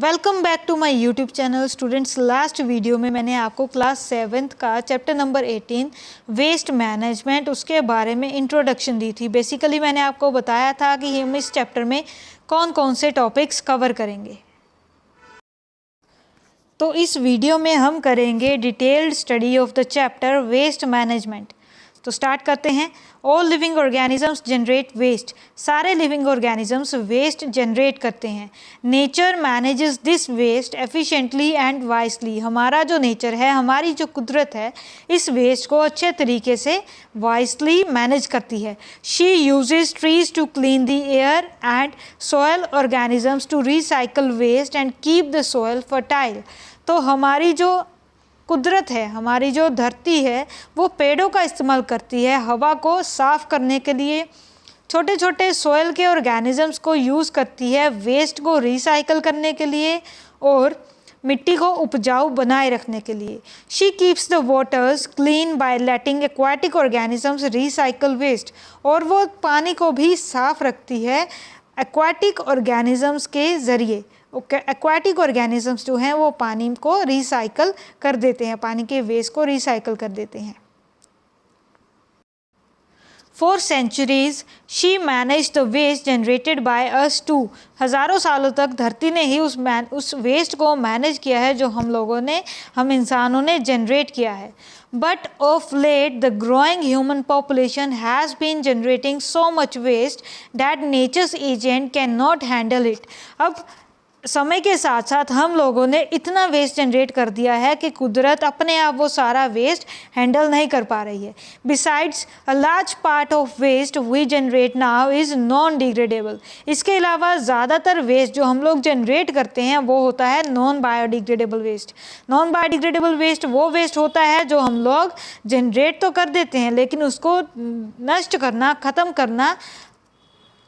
Welcome back to my YouTube channel students. Last video में मैंने आपको क्लास 7th का चैप्टर नंबर 18 वेस्ट मैनेजमेंट उसके बारे में इंट्रोडक्शन दी थी। बेसिकली मैंने आपको बताया था कि हम इस चैप्टर में कौन कौन से टॉपिक्स कवर करेंगे। तो इस वीडियो में हम करेंगे detailed study of the chapter waste management. तो स्टार्ट करते हैं। All living organisms generate waste. सारे लिविंग ऑर्गेनिजम्स वेस्ट जनरेट करते हैं। Nature manages this waste efficiently and wisely. हमारा जो नेचर है, हमारी जो कुदरत है, इस वेस्ट को अच्छे तरीके से वाइजली मैनेज करती है। She uses trees to clean the air and soil organisms to recycle waste and keep the soil fertile. तो हमारी जो कुदरत है, हमारी जो धरती है, वो पेड़ों का इस्तेमाल करती है हवा को साफ़ करने के लिए, छोटे छोटे सॉइल के ऑर्गेनिजम्स को यूज़ करती है वेस्ट को रिसाइकल करने के लिए और मिट्टी को उपजाऊ बनाए रखने के लिए। She keeps the waters clean by letting aquatic organisms recycle waste. और वो पानी को भी साफ़ रखती है एक्वाटिक ऑर्गेनिजम्स के ज़रिए। एक्वाटिक ऑर्गेनिजम्स जो हैं वो पानी को रिसाइकल कर देते हैं, पानी के वेस्ट को रिसाइकल कर देते हैं। For centuries she managed the waste generated by us too। हज़ारों सालों तक धरती ने ही उस वेस्ट को मैनेज किया है जो हम इंसानों ने जनरेट किया है। But of late the growing human population has been generating so much waste that nature's agent cannot handle it। अब समय के साथ साथ हम लोगों ने इतना वेस्ट जनरेट कर दिया है कि कुदरत अपने आप वो सारा वेस्ट हैंडल नहीं कर पा रही है। Besides a large part of waste we generate now is non degradable. इसके अलावा ज़्यादातर वेस्ट जो हम लोग जनरेट करते हैं वो होता है non biodegradable waste. Non biodegradable waste वो वेस्ट होता है जो हम लोग जनरेट तो कर देते हैं लेकिन उसको नष्ट करना, ख़त्म करना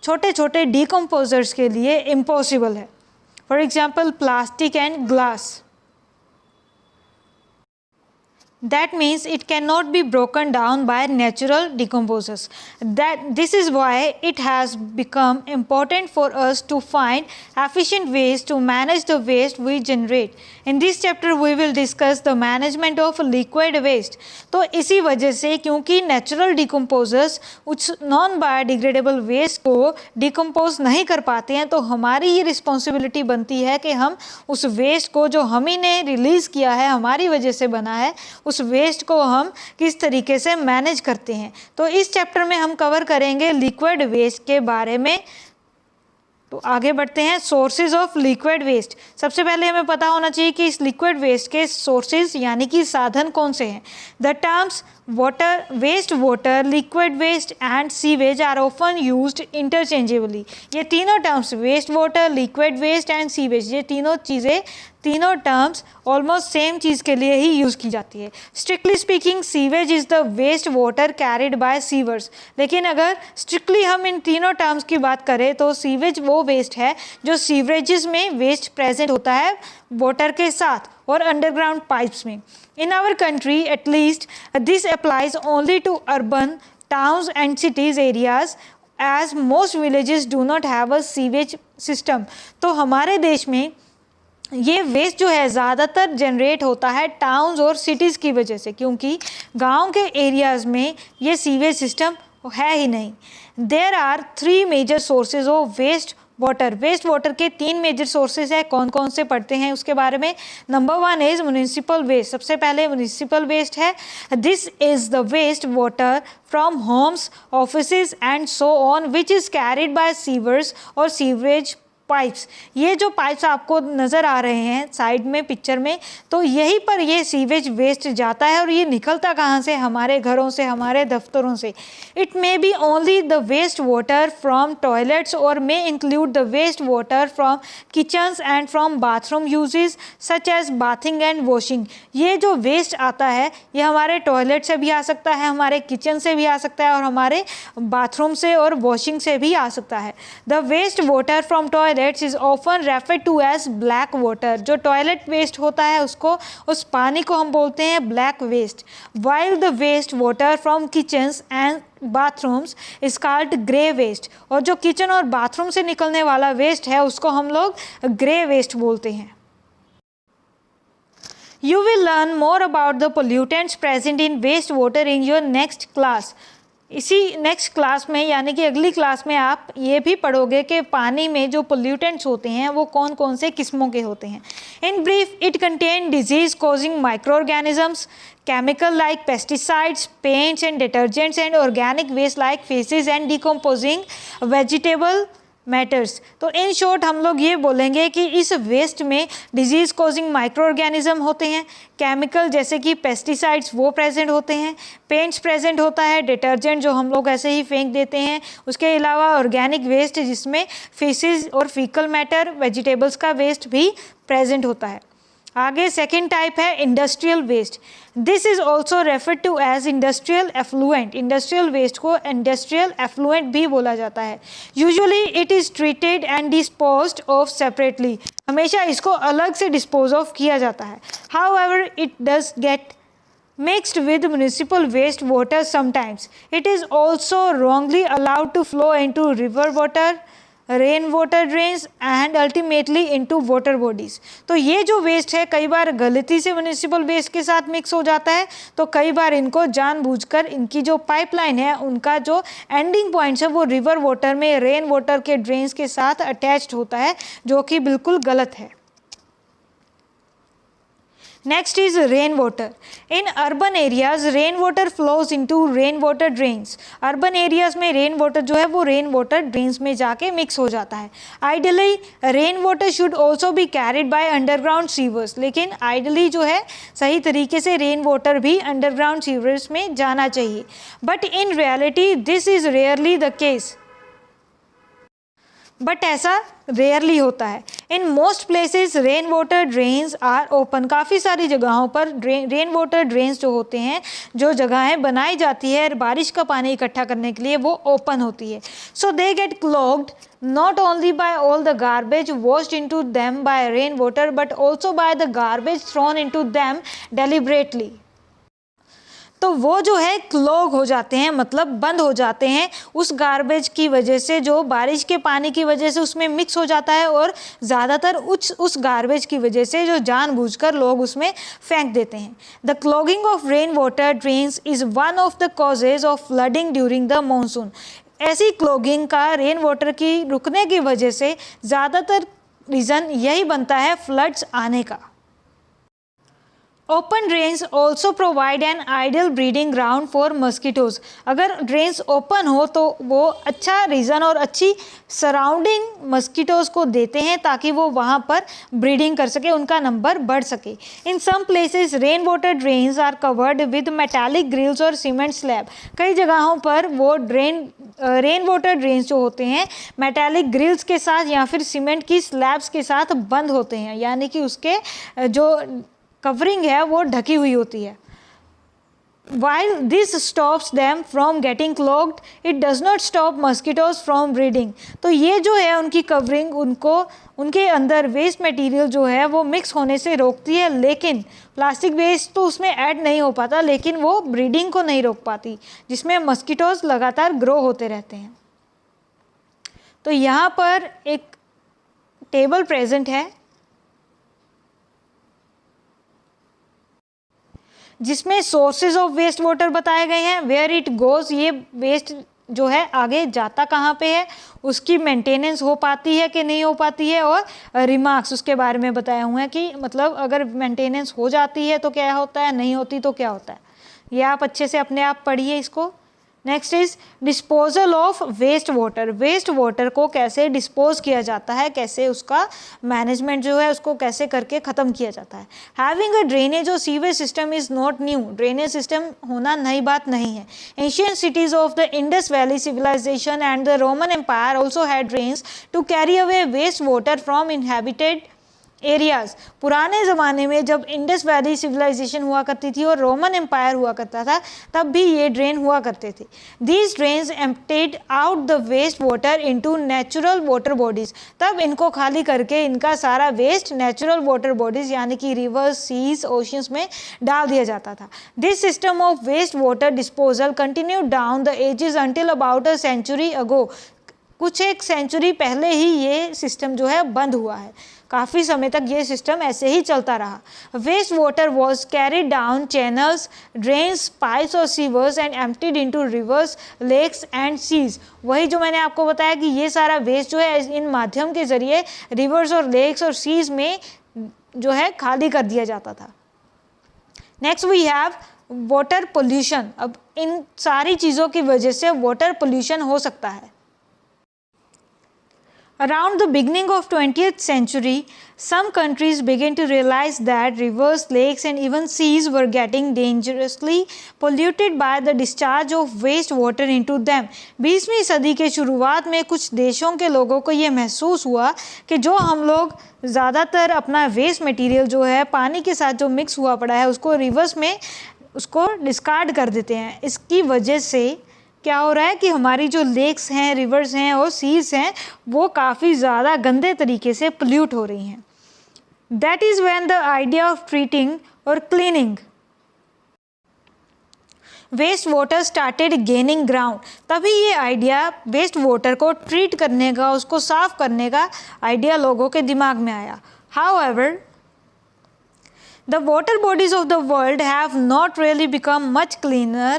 छोटे छोटे डिकम्पोजर्स के लिए इम्पॉसिबल है। For example, plastic and glass. That means it cannot be broken down by natural decomposers. This is why it has become important for us to find efficient ways to manage the waste we generate. In this chapter we will discuss the management of liquid waste. तो इसी वजह से, क्योंकि natural decomposers उस non biodegradable waste को decompose नहीं कर पाते हैं, तो हमारी ये responsibility बनती है कि हम उस waste को जो हम ही ने रिलीज़ किया है, हमारी वजह से बना है, उस वेस्ट को हम किस तरीके से मैनेज करते हैं। तो इस चैप्टर में हम कवर करेंगे लिक्विड वेस्ट के बारे में। तो आगे बढ़ते हैं। Sources of liquid waste. सबसे पहले हमें पता होना चाहिए कि इस लिक्विड वेस्ट के सोर्सेज यानी कि साधन कौन से हैं। The terms water, waste water, liquid waste and sewage are often used interchangeably. ये तीनों terms, waste water, liquid waste and sewage, ये तीनों टर्म्स ऑलमोस्ट सेम चीज़ के लिए ही यूज़ की जाती है। Strictly speaking sewage is the waste water carried by sewers. लेकिन अगर स्ट्रिक्टली हम इन तीनों टर्म्स की बात करें तो सीवेज वो वेस्ट है जो सीवरेजेस में वेस्ट प्रेजेंट होता है वाटर के साथ और अंडरग्राउंड पाइप्स में। In our country at least this applies only to urban towns and cities areas as most villages do not have a sewage system. तो हमारे देश में ये वेस्ट जो है ज़्यादातर जनरेट होता है टाउन्स और सिटीज़ की वजह से, क्योंकि गांव के एरियाज़ में ये सीवेज सिस्टम है ही नहीं। There are 3 major sources of waste water. Waste water के 3 मेजर सोर्सेज है। कौन कौन से पढ़ते हैं उसके बारे में। Number 1 is municipal waste. सबसे पहले म्युनिसिपल वेस्ट है। This is the waste water from homes, offices and so on which is carried by sewers और सीवरेज पाइप्स। ये जो पाइप्स आपको नज़र आ रहे हैं साइड में पिक्चर में, तो यहीं पर ये सीवेज वेस्ट जाता है और ये निकलता कहाँ से, हमारे घरों से, हमारे दफ्तरों से। It may be only the waste water from toilets और may include the waste water from kitchens and from bathroom uses such as bathing and washing. ये जो वेस्ट आता है ये हमारे टॉयलेट से भी आ सकता है, हमारे किचन से भी आ सकता है और हमारे बाथरूम से और वॉशिंग से भी आ सकता है। The waste water from toilet is often refer to as black water. जो टॉयलेट वेस्ट होता है उसको, उस पानी को हम बोलते हैं black waste. While the waste water from kitchens and bathrooms is called grey waste, और जो किचन और बाथरूम से निकलने वाला वेस्ट है उसको हम लोग ग्रे वेस्ट बोलते हैं। You will learn more about the pollutants present in wastewater in your next class. इसी नेक्स्ट क्लास में यानी कि अगली क्लास में आप ये भी पढ़ोगे कि पानी में जो पोल्यूटेंट्स होते हैं वो कौन कौन से किस्मों के होते हैं। In brief, it contain disease causing micro organisms, chemical like pesticides, paints and detergents, and organic waste like feces and decomposing vegetable matters। तो इन शॉर्ट हम लोग ये बोलेंगे कि इस वेस्ट में डिजीज कॉजिंग माइक्रो ऑर्गेनिज्म होते हैं, केमिकल जैसे कि पेस्टिसाइड्स वो प्रेजेंट होते हैं, पेंट्स प्रेजेंट होता है, डिटर्जेंट जो हम लोग ऐसे ही फेंक देते हैं, उसके अलावा ऑर्गेनिक वेस्ट जिसमें फेसेस और फीकल मैटर, वेजिटेबल्स का वेस्ट भी प्रेजेंट होता है। आगे सेकेंड टाइप है industrial waste. This is also referred to as industrial effluent. Industrial waste को इंडस्ट्रियल एफ्लुएंट भी बोला जाता है। Usually it is treated and disposed of separately. हमेशा इसको अलग से डिस्पोज ऑफ किया जाता है। However it does get mixed with municipal waste water sometimes. It is also wrongly allowed to flow into river water, rain water drains and ultimately into water bodies. तो ये जो वेस्ट है कई बार गलती से म्यूनिसिपल वेस्ट के साथ mix हो जाता है, तो कई बार इनको जानबूझकर इनकी जो पाइपलाइन है उनका जो एंडिंग पॉइंट्स है वो रिवर वाटर में रेन वाटर के ड्रेन्स के साथ अटैच्ड होता है, जो कि बिल्कुल गलत है। Next is rain water. In urban areas, rain water flows into rain water drains. Urban areas में rain water जो है वो rain water drains में जाके mix हो जाता है। Ideally, rain water should also be carried by underground sewers. लेकिन ideally जो है सही तरीके से rain water भी underground sewers में जाना चाहिए। But in reality, this is rarely the case. But ऐसा रेयरली होता है। In most places rain water drains are open. काफ़ी सारी जगहों पर रेन वाटर ड्रेन्स जो होते हैं, जो जगहें बनाई जाती है बारिश का पानी इकट्ठा करने के लिए, वो ओपन होती है। So they get clogged not only by all the garbage washed into them by rain water but also by the garbage thrown into them deliberately। तो वो जो है क्लॉग हो जाते हैं, मतलब बंद हो जाते हैं उस गार्बेज की वजह से, जो बारिश के पानी की वजह से उसमें मिक्स हो जाता है, और ज़्यादातर उस गार्बेज की वजह से जो जानबूझकर लोग उसमें फेंक देते हैं। The clogging of rain water drains is one of the causes of flooding during the monsoon. ऐसी क्लॉगिंग का रेन वाटर की रुकने की वजह से ज़्यादातर रीज़न यही बनता है फ्लड्स आने का। Open drains also provide an ideal breeding ground for mosquitoes. अगर ड्रेन्स ओपन हो तो वो अच्छा रीज़न और अच्छी सराउंडिंग मस्कीटोज़ को देते हैं ताकि वो वहाँ पर ब्रीडिंग कर सके, उनका नंबर बढ़ सके। In some places rain water drains are covered with metallic grills और सीमेंट स्लैब। कई जगहों पर वो रेन वाटर ड्रेन्स जो होते हैं मेटालिक ग्रिल्स के साथ या फिर सीमेंट की स्लैब्स के साथ बंद होते हैं, यानी कि उसके जो कवरिंग है वो ढकी हुई होती है। While this stops them from getting clogged, it does not stop mosquitoes from breeding। तो ये जो है उनकी कवरिंग उनको उनके अंदर वेस्ट मटेरियल जो है वो मिक्स होने से रोकती है, लेकिन प्लास्टिक वेस्ट तो उसमें ऐड नहीं हो पाता, लेकिन वो ब्रीडिंग को नहीं रोक पाती, जिसमें मस्कीटोज लगातार ग्रो होते रहते हैं। तो यहाँ पर एक टेबल प्रेजेंट है जिसमें सोर्सेज ऑफ वेस्ट वाटर बताए गए हैं, वेयर इट गोज़, ये वेस्ट जो है आगे जाता कहाँ पे है, उसकी मेंटेनेंस हो पाती है कि नहीं हो पाती है, और रिमार्क्स उसके बारे में बताए हुए हैं कि मतलब अगर मेंटेनेंस हो जाती है तो क्या होता है, नहीं होती तो क्या होता है। ये आप अच्छे से अपने आप पढ़िए इसको। Next is disposal of waste water. Waste water को कैसे डिस्पोज किया जाता है, कैसे उसका मैनेजमेंट जो है उसको कैसे करके ख़त्म किया जाता है। हैविंग अ ड्रेनेज और sewage system is not new. Drainage system होना नई बात नहीं है। Ancient cities of the Indus valley civilisation and the Roman empire also had drains to carry away waste water from inhabited areas. पुराने ज़माने में जब इंडस वैली सिविलाइजेशन हुआ करती थी और रोमन एम्पायर हुआ करता था, तब भी ये ड्रेन हुआ करते थे। These drains emptied out the waste water into natural water bodies. तब इनको खाली करके इनका सारा वेस्ट नेचुरल वाटर बॉडीज़ यानी कि रिवर्स, सीज, ओशंस में डाल दिया जाता था। This system of waste water disposal continue down the ages until about a century ago. कुछ एक सेंचुरी पहले ही ये सिस्टम जो है बंद हुआ है। काफ़ी समय तक ये सिस्टम ऐसे ही चलता रहा। Waste water was carried down channels, drains, pipes और sewers and emptied into rivers, lakes and seas. वही जो मैंने आपको बताया कि ये सारा वेस्ट जो है इन माध्यम के ज़रिए रिवर्स और लेक्स और सीज में जो है खाली कर दिया जाता था। Next we have water pollution. अब इन सारी चीज़ों की वजह से वाटर पोल्यूशन हो सकता है। Around the beginning of 20th century, some countries began to realize that rivers, lakes and even seas were getting dangerously polluted by the discharge of waste water into them. 20वीं सदी के शुरुआत में कुछ देशों के लोगों को ये महसूस हुआ कि जो हम लोग ज़्यादातर अपना वेस्ट मटेरियल जो है पानी के साथ जो मिक्स हुआ पड़ा है उसको रिवर्स में उसको डिस्कार्ड कर देते हैं। इसकी वजह से क्या हो रहा है कि हमारी जो लेक्स हैं, रिवर्स हैं और सीज हैं वो काफ़ी ज़्यादा गंदे तरीके से पोल्यूट हो रही हैं। That is when the idea of treating और cleaning waste water started gaining ground. तभी ये आइडिया वेस्ट वाटर को ट्रीट करने का, उसको साफ करने का आइडिया लोगों के दिमाग में आया। However the water bodies of the world have not really become much cleaner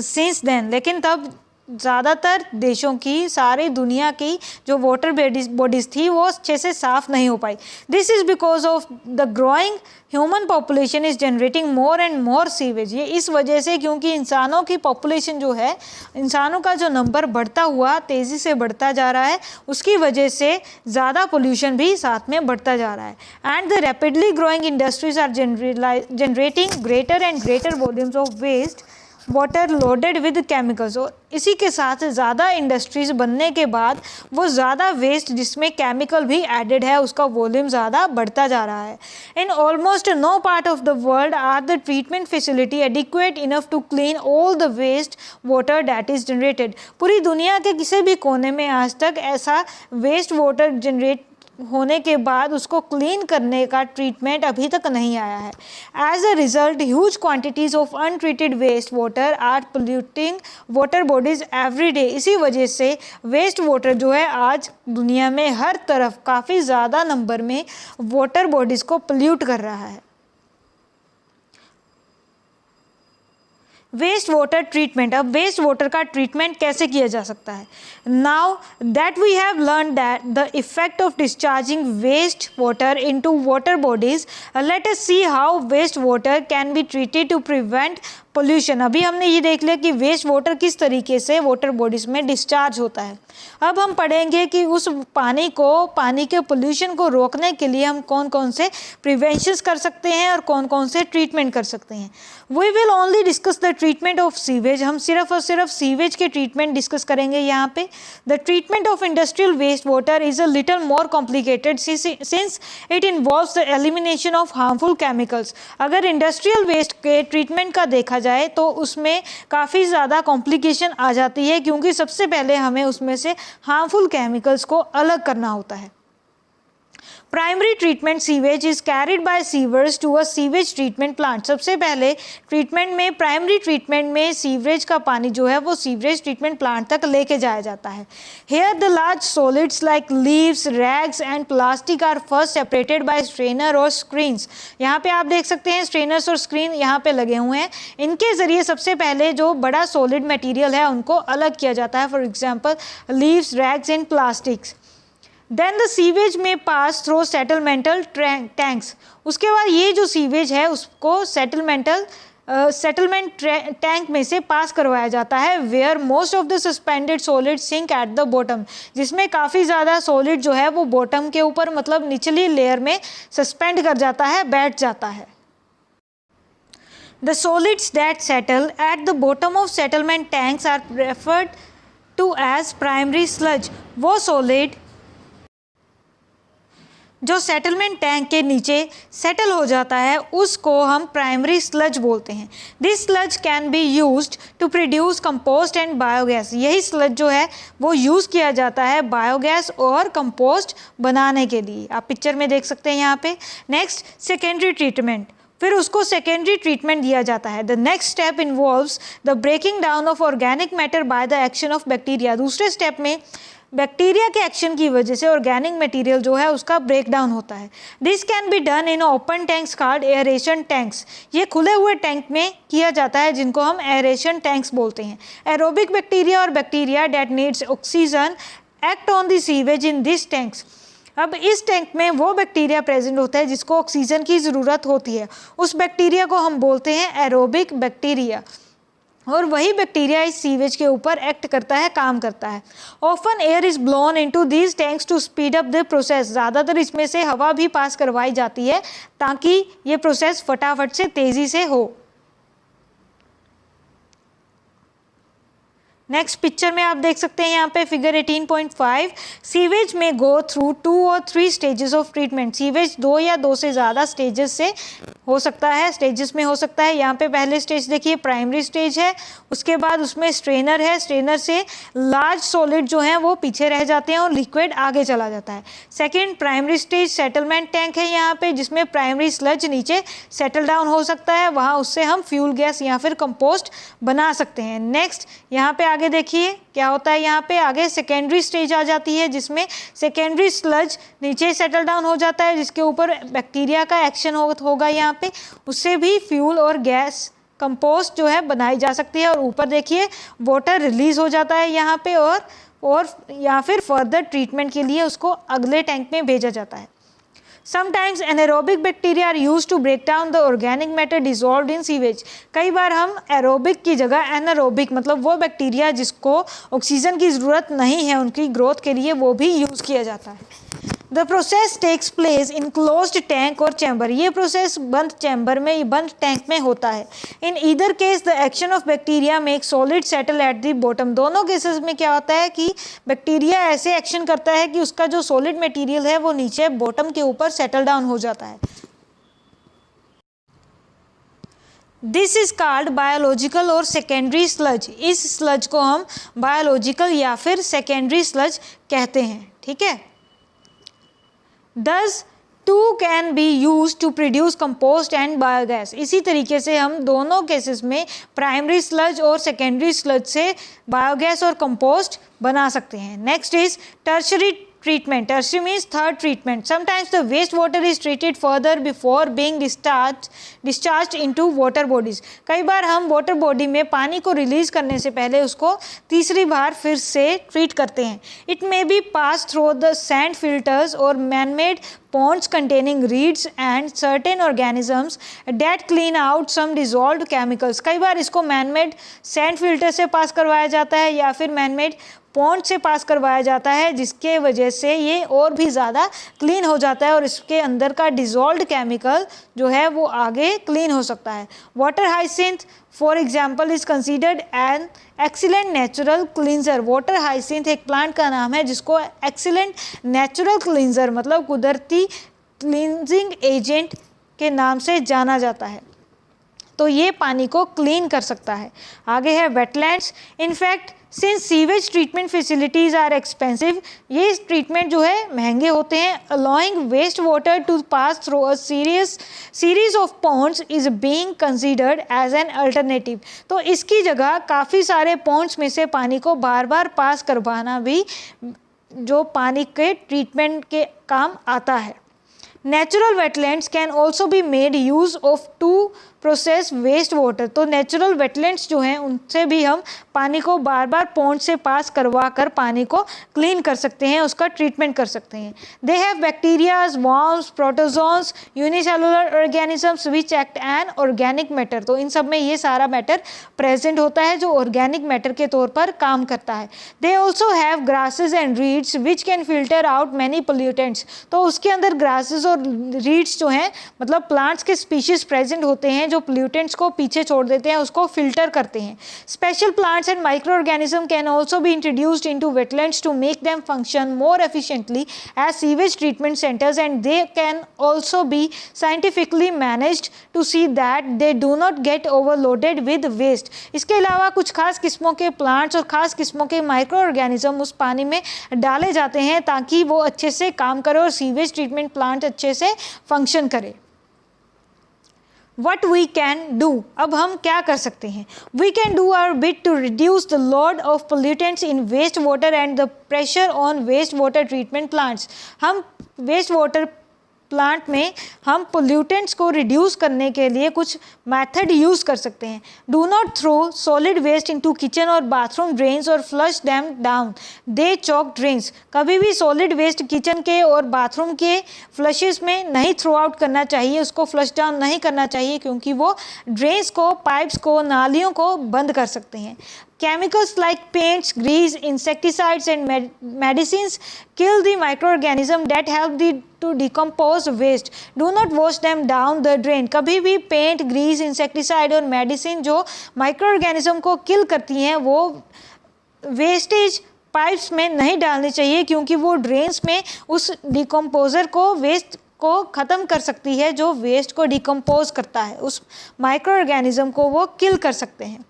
since then. लेकिन तब ज़्यादातर देशों की, सारी दुनिया की जो वाटर बॉडीज़ थी वो अच्छे से साफ़ नहीं हो पाई। This is because of the growing human population is generating more and more sewage. ये इस वजह से क्योंकि इंसानों की पॉपुलेशन जो है, इंसानों का जो नंबर बढ़ता हुआ तेज़ी से बढ़ता जा रहा है, उसकी वजह से ज़्यादा पोल्यूशन भी साथ में बढ़ता जा रहा है। And the rapidly growing industries are generating greater and greater volumes of waste water loaded with chemicals. और इसी के साथ ज़्यादा इंडस्ट्रीज़ बनने के बाद वो ज़्यादा वेस्ट जिसमें केमिकल भी एडेड है उसका वॉल्यूम ज़्यादा बढ़ता जा रहा है। In almost no part of the world are the treatment facility adequate enough to clean all the waste water that is generated. पूरी दुनिया के किसी भी कोने में आज तक ऐसा वेस्ट वाटर जनरेट होने के बाद उसको क्लीन करने का ट्रीटमेंट अभी तक नहीं आया है। As a result huge quantities of untreated waste water are polluting water bodies every day. इसी वजह से वेस्ट वाटर जो है आज दुनिया में हर तरफ काफ़ी ज़्यादा नंबर में वाटर बॉडीज़ को पोल्यूट कर रहा है। Waste water treatment. अब वेस्ट वाटर का ट्रीटमेंट कैसे किया जा सकता है? Now that we have learn that the effect of discharging waste water into water bodies, let us see how waste water can be treated to prevent pollution. अभी हमने ये देख लिया कि वेस्ट वाटर किस तरीके से वाटर बॉडीज़ में डिस्चार्ज होता है। अब हम पढ़ेंगे कि उस पानी के पोल्यूशन को रोकने के लिए हम कौन कौन से प्रिवेंशंस कर सकते हैं और कौन कौन से ट्रीटमेंट कर सकते हैं। We will only discuss the treatment of sewage. हम सिर्फ और सिर्फ सीवेज के ट्रीटमेंट डिस्कस करेंगे यहाँ पे। The treatment of industrial waste water is a little more complicated since it involves the elimination of harmful chemicals. अगर इंडस्ट्रियल वेस्ट के ट्रीटमेंट का देखा जाए तो उसमें काफ़ी ज़्यादा कॉम्प्लिकेशन आ जाती है, क्योंकि सबसे पहले हमें उसमें से हार्मफुल केमिकल्स को अलग करना होता है। Primary treatment sewage is carried by sewers to a sewage treatment plant. सबसे पहले ट्रीटमेंट में, प्राइमरी ट्रीटमेंट में सीवरेज का पानी जो है वो सीवरेज ट्रीटमेंट प्लांट तक लेके जाया जाता है। Here the large solids like leaves, rags and plastic are first separated by strainer और स्क्रीन्स। यहाँ पे आप देख सकते हैं स्ट्रेनर्स और स्क्रीन यहाँ पे लगे हुए हैं। इनके ज़रिए सबसे पहले जो बड़ा सॉलिड मटेरियल है उनको अलग किया जाता है, for example leaves, rags and plastics. Then the sewage में पास थ्रू सेटलमेंटल टैंक्स। उसके बाद ये जो सीवेज है उसको सेटलमेंट टैंक में से पास करवाया जाता है, where most of the suspended solid sink at the bottom, जिसमें काफ़ी ज़्यादा सॉलिड जो है वो बॉटम के ऊपर मतलब निचली लेयर में सस्पेंड कर जाता है, बैठ जाता है। The solids that settle at the bottom of settlement tanks are referred to as primary sludge. वो सॉलिड जो सेटलमेंट टैंक के नीचे सेटल हो जाता है उसको हम प्राइमरी स्लज बोलते हैं। This sludge can be used to produce compost and biogas. यही स्लज जो है वो यूज़ किया जाता है बायोगैस और कंपोस्ट बनाने के लिए। आप पिक्चर में देख सकते हैं यहाँ पे। नेक्स्ट, सेकेंडरी ट्रीटमेंट, फिर उसको सेकेंडरी ट्रीटमेंट दिया जाता है। The next step involves the breaking down of organic matter by the action of bacteria. दूसरे स्टेप में बैक्टीरिया के एक्शन की वजह से ऑर्गेनिक मटेरियल जो है उसका ब्रेक डाउन होता है। This can be done in open tanks called aeration tanks. ये खुले हुए टैंक में किया जाता है जिनको हम एयरेशन टैंक्स बोलते हैं। एरोबिक बैक्टीरिया और bacteria that needs oxygen act on the sewage in this tanks. अब इस टैंक में वो बैक्टीरिया प्रेजेंट होता है जिसको ऑक्सीजन की ज़रूरत होती है, उस बैक्टीरिया को हम बोलते हैं एरोबिक बैक्टीरिया, और वही बैक्टीरिया इस सीवेज के ऊपर एक्ट करता है, काम करता है। Often air is blown into these tanks to speed up the process. ज़्यादातर इसमें से हवा भी पास करवाई जाती है ताकि ये प्रोसेस फटाफट से तेज़ी से हो। नेक्स्ट पिक्चर में आप देख सकते हैं यहाँ पे फिगर 18.5, सीवेज में गो थ्रू 2 और 3 स्टेजेस ऑफ ट्रीटमेंट। सीवेज 2 या 2 से ज़्यादा स्टेजेस से हो सकता है, स्टेजेस में हो सकता है। यहाँ पे पहले स्टेज देखिए प्राइमरी स्टेज है, उसके बाद उसमें स्ट्रेनर है, स्ट्रेनर से लार्ज सॉलिड जो हैं वो पीछे रह जाते हैं और लिक्विड आगे चला जाता है। Second primary stage settlement tank है यहाँ पे, जिसमें प्राइमरी स्लज नीचे सेटल डाउन हो सकता है, वहाँ उससे हम फ्यूल गैस या फिर कंपोस्ट बना सकते हैं। नेक्स्ट यहाँ पे आगे देखिए क्या होता है, यहाँ पे आगे सेकेंडरी स्टेज आ जाती है जिसमें सेकेंडरी स्लज नीचे सेटल डाउन हो जाता है, जिसके ऊपर बैक्टीरिया का एक्शन होगा यहाँ पे, उससे भी फ्यूल और गैस कंपोस्ट जो है बनाई जा सकती है। और ऊपर देखिए वाटर रिलीज हो जाता है यहाँ पे, और या फिर फर्दर ट्रीटमेंट के लिए उसको अगले टैंक में भेजा जाता है। Sometimes anaerobic bacteria are used to break down the organic matter dissolved in sewage. कई बार हम एरोबिक की जगह एनारोबिक, मतलब वो बैक्टीरिया जिसको ऑक्सीजन की ज़रूरत नहीं है उनकी ग्रोथ के लिए, वो भी यूज़ किया जाता है। The process takes place in closed tank और चैम्बर। ये प्रोसेस बंद चैम्बर में, बंद टैंक में होता है। In either case the action of bacteria make solid settle at the bottom. दोनों केसेस में क्या होता है कि बैक्टीरिया ऐसे एक्शन करता है कि उसका जो सॉलिड मटेरियल है वो नीचे बॉटम के ऊपर सेटल डाउन हो जाता है। दिस इज कॉल्ड बायोलॉजिकल और सेकेंडरी स्लज। इस स्लज को हम बायोलॉजिकल या फिर सेकेंडरी स्लज कहते हैं, ठीक है। Thus, two can be used to produce compost and biogas. इसी तरीके से हम दोनों केसेस में प्राइमरी स्लज और सेकेंडरी स्लज से बायोगैस और कंपोस्ट बना सकते हैं। Next is tertiary treatment. Tertiary means third treatment. Sometimes the wastewater is treated further before being discharged into water bodies. कई बार हम वाटर बॉडी में पानी को रिलीज करने से पहले उसको तीसरी बार फिर से ट्रीट करते हैं। It may be passed through the sand filters or man-made ponds containing reeds and certain organisms that clean out some dissolved chemicals. कई बार इसको man-made sand filter से पास करवाया जाता है या फिर man-made पॉन्ड से पास करवाया जाता है, जिसके वजह से ये और भी ज़्यादा क्लीन हो जाता है और इसके अंदर का डिज़ोल्व्ड केमिकल जो है वो आगे क्लीन हो सकता है। Water hyacinth for example is considered an excellent natural cleanser. Water hyacinth एक प्लांट का नाम है जिसको एक्सीलेंट नेचुरल क्लींजर मतलब कुदरती क्लींजिंग एजेंट के नाम से जाना जाता है, तो ये पानी को क्लीन कर सकता है। आगे है wetlands. In fact since sewage treatment facilities are expensive, ये ट्रीटमेंट जो है महंगे होते हैं। Allowing waste water to pass through a series of ponds is being considered as an alternative. तो इसकी जगह काफ़ी सारे पॉन्ड्स में से पानी को बार बार पास करवाना भी जो पानी के ट्रीटमेंट के काम आता है। Natural wetlands can also be made use of to process waste water. तो नेचुरल वेटलैंड्स जो हैं उनसे भी हम पानी को बार बार पॉन्ड से पास करवा कर पानी को क्लीन कर सकते हैं, उसका ट्रीटमेंट कर सकते हैं। They have bacterias, worms, protozoans, unicellular organisms which act an organic matter. तो इन सब में ये सारा मैटर प्रेजेंट होता है जो ऑर्गेनिक मैटर के तौर पर काम करता है। They also have grasses and reads which can filter out many pollutants. तो उसके अंदर ग्रासेज और और रीड्स जो हैं मतलब प्लांट्स के स्पीशीज प्रेजेंट होते हैं जो पोल्यूटेंट्स को पीछे छोड़ देते हैं, उसको फिल्टर करते हैं। Special plants and micro organism can also be introduced into wetlands to make them function more efficiently as sewage treatment centres and they can also be scientifically managed to see that they do not get overloaded with waste. इसके अलावा कुछ खास किस्मों के plants और खास किस्मों के माइक्रो ऑर्गेनिज्म उस पानी में डाले जाते हैं ताकि वो अच्छे से काम करे और सीवेज ट्रीटमेंट प्लांट अच्छे से फंक्शन करे। What we can do, अब हम क्या कर सकते हैं? We can do our bit to reduce the load of pollutants in wastewater and the pressure on wastewater treatment plants. हम wastewater प्लांट में हम पोल्यूटेंट्स को रिड्यूस करने के लिए कुछ मेथड यूज़ कर सकते हैं। Do not throw solid waste into kitchen और बाथरूम ड्रेन्स और flush them down, they choke drains. कभी भी सॉलिड वेस्ट किचन के और बाथरूम के फ्लशेस में नहीं थ्रो आउट करना चाहिए, उसको फ्लश डाउन नहीं करना चाहिए क्योंकि वो ड्रेन्स को, पाइप्स को, नालियों को बंद कर सकते हैं। Chemicals like paints, grease, insecticides and medicines kill the microorganism that help to decompose waste. Do not wash them down the drain. कभी भी पेंट, ग्रीस, इंसेक्टिसाइड और मेडिसिन जो माइक्रोऑर्गेनिज्म को किल करती हैं वो वेस्टेज पाइप्स में नहीं डालनी चाहिए क्योंकि वो ड्रेन्स में उस डिकम्पोजर को, वेस्ट को ख़त्म कर सकती है जो वेस्ट को डिकम्पोज करता है, उस माइक्रोऑर्गेनिज्म को वो किल कर सकते हैं।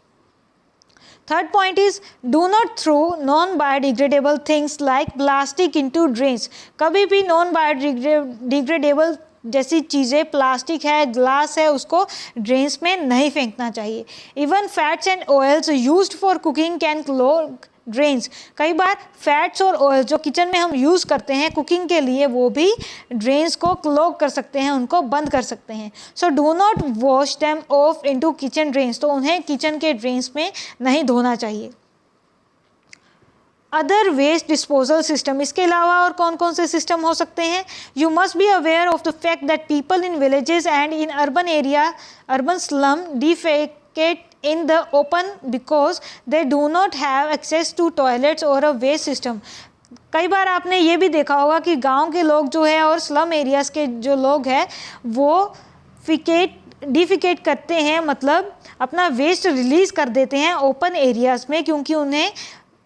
Third point is do not throw non-biodegradable things like plastic into drains. कभी भी non-biodegradable जैसी चीज़ें, प्लास्टिक है, ग्लास है, उसको ड्रेन्स में नहीं फेंकना चाहिए। Even fats and oils used for cooking can clog drains. कई बार फैट्स और ऑयल जो किचन में हम यूज़ करते हैं कुकिंग के लिए वो भी ड्रेन्स को क्लॉग कर सकते हैं, उनको बंद कर सकते हैं। So do not wash them of into kitchen drains, तो उन्हें किचन के ड्रेन्स में नहीं धोना चाहिए। अदर वेस्ट डिस्पोजल सिस्टम, इसके अलावा और कौन कौन से सिस्टम हो सकते हैं? You must be aware of the fact that people in villages and in urban slum defecate in the open because they do not have access to toilets or a waste system. कई बार आपने ये भी देखा होगा कि गांव के लोग जो है और स्लम एरियाज़ के जो लोग हैं वो डिफिकेट करते हैं, मतलब अपना वेस्ट रिलीज़ कर देते हैं ओपन एरियाज़ में क्योंकि उन्हें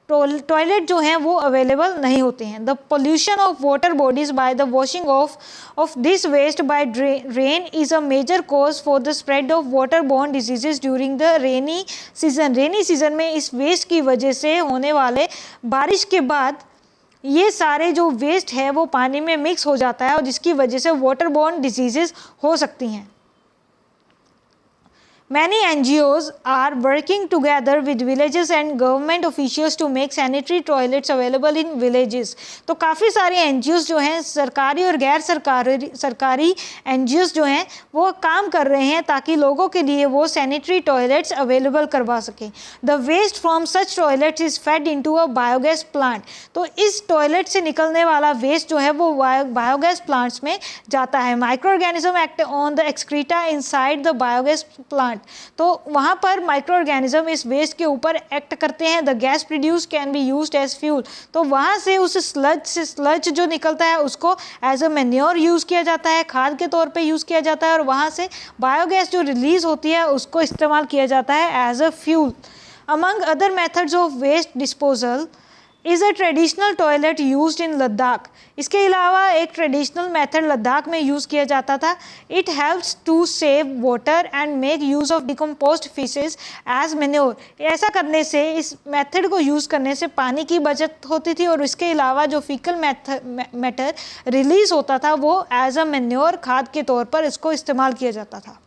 टॉयलेट जो हैं वो अवेलेबल नहीं होते हैं। The pollution of water bodies by the washing of this waste by rain is a major cause for the spread of water borne diseases during the rainy season. Rainy season में इस waste की वजह से होने वाले बारिश के बाद ये सारे जो वेस्ट है वो पानी में मिक्स हो जाता है और जिसकी वजह से वाटर बोर्न डिजीजेज हो सकती हैं। Many NGOs are working together with villages and government officials to make sanitary toilets available in villages. तो काफ़ी सारे NGOs जो हैं, सरकारी और गैर सरकारी NGOs जो हैं वो काम कर रहे हैं ताकि लोगों के लिए वो सैनिटरी टॉयलेट्स अवेलेबल करवा सकें। The waste from such toilets is fed into a biogas plant. तो इस टॉयलेट से निकलने वाला वेस्ट जो है वो बायोगैस प्लांट्स में जाता है। Micro organism act on the excreta inside the biogas plant, तो वहाँ पर माइक्रो ऑर्गेनिज्म इस वेस्ट के ऊपर एक्ट करते हैं। The gas produce can be used as fuel, तो वहाँ से उस स्लज जो निकलता है उसको एज अ मैन्योर यूज़ किया जाता है, खाद के तौर पे यूज़ किया जाता है और वहाँ से बायोगैस जो रिलीज़ होती है उसको इस्तेमाल किया जाता है as a fuel. Among other methods of waste disposal is a traditional toilet used in Ladakh. इसके अलावा एक ट्रेडिशनल मेथड लद्दाख में यूज़ किया जाता था। It helps to save water and make use of decomposed faeces as manure. ऐसा करने से, इस मेथड को यूज़ करने से पानी की बचत होती थी और इसके अलावा जो फीकल मैटर रिलीज़ होता था वो एज अ मैन्योर, खाद के तौर पर इसको इस्तेमाल किया जाता था।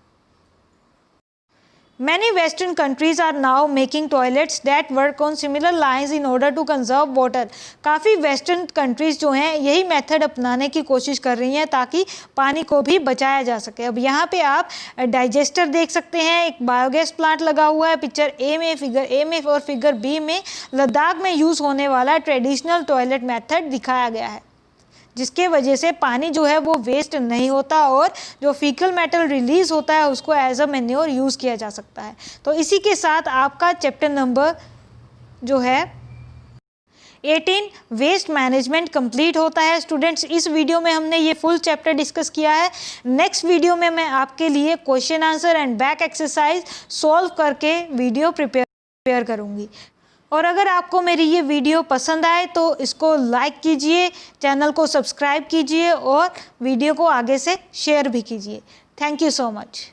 Many Western countries are now making toilets that work on similar lines in order to conserve water. काफ़ी वेस्टर्न कंट्रीज़ जो हैं यही मेथड अपनाने की कोशिश कर रही हैं ताकि पानी को भी बचाया जा सके। अब यहाँ पे आप डाइजेस्टर देख सकते हैं, एक बायोगैस प्लांट लगा हुआ है। पिक्चर ए में, फिगर ए में और फिगर बी में लद्दाख में यूज़ होने वाला ट्रेडिशनल टॉयलेट मेथड दिखाया गया है, जिसके वजह से पानी जो है वो वेस्ट नहीं होता और जो फीकल मेटल रिलीज़ होता है उसको एज अ मैन्योर यूज़ किया जा सकता है। तो इसी के साथ आपका चैप्टर नंबर जो है 18 वेस्ट मैनेजमेंट कंप्लीट होता है। स्टूडेंट्स, इस वीडियो में हमने ये फुल चैप्टर डिस्कस किया है। नेक्स्ट वीडियो में मैं आपके लिए question answer and back exercise solve करके वीडियो प्रिपेयर करूँगी। और अगर आपको मेरी ये वीडियो पसंद आए तो इसको लाइक कीजिए, चैनल को सब्सक्राइब कीजिए और वीडियो को आगे से शेयर भी कीजिए। Thank you so much.